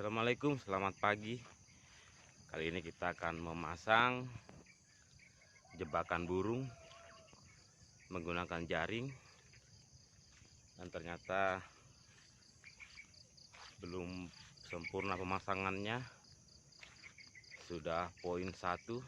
Assalamualaikum, selamat pagi. Kali ini kita akan memasang jebakan burung menggunakan jaring, dan ternyata belum sempurna pemasangannya. Sudah poin 1.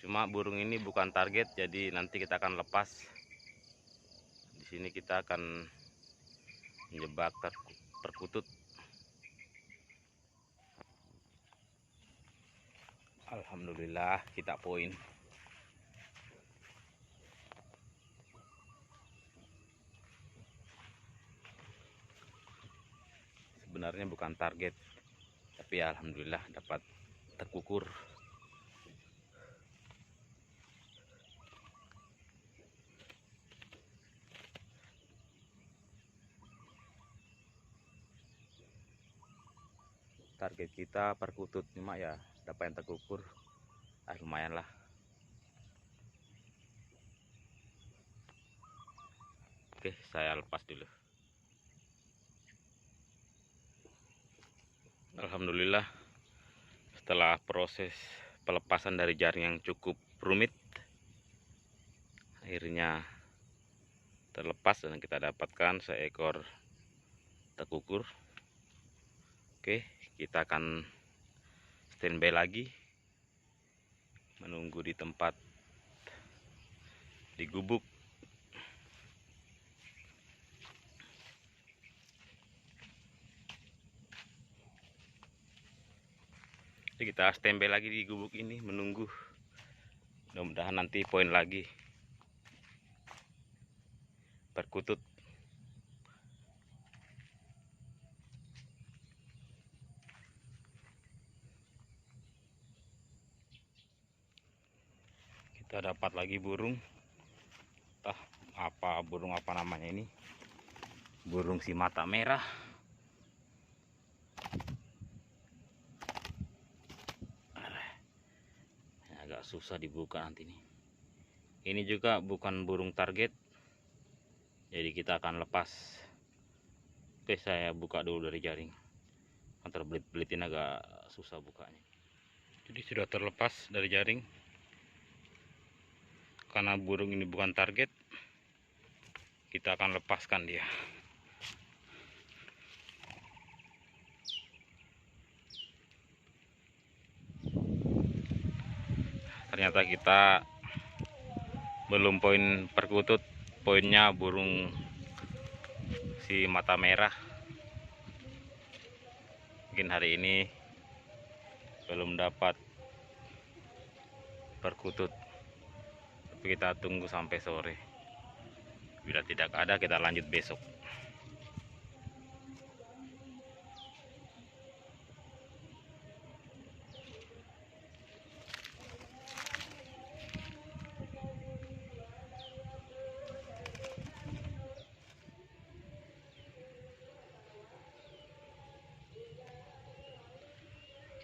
Cuma burung ini bukan target, jadi nanti kita akan lepas. Di sini kita akan menjebak perkutut. Alhamdulillah kita poin. Sebenarnya bukan target, tapi alhamdulillah dapat terkukur. Target kita perkutut, cuma ya dapat yang terkukur. Lumayan lah. Oke, saya lepas dulu. Alhamdulillah, setelah proses pelepasan dari jaring yang cukup rumit, akhirnya terlepas dan kita dapatkan seekor terkukur. Oke, kita akan standby lagi, menunggu di tempat di gubuk. Jadi kita standby lagi di gubuk ini, menunggu. Mudah-mudahan nanti poin lagi perkutut. Kita dapat lagi burung. Entah apa burung apa namanya ini. Burung si mata merah. Agak susah dibuka nanti nih. Ini juga bukan burung target, jadi kita akan lepas. Oke, saya buka dulu dari jaring. Terbelit-belitin agak susah bukanya. Jadi sudah terlepas dari jaring. Karena burung ini bukan target, kita akan lepaskan dia. Ternyata kita belum poin perkutut, poinnya burung si mata merah. Mungkin hari ini belum dapat perkutut, tapi kita tunggu sampai sore. Bila tidak ada, kita lanjut besok.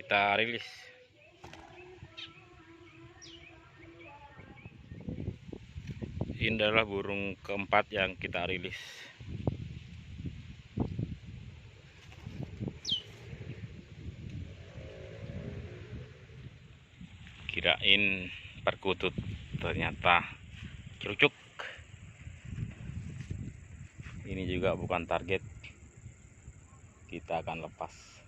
Kita rilis. Ini adalah burung keempat yang kita rilis. Kirain perkutut, ternyata cucuk. Ini juga bukan target, kita akan lepas.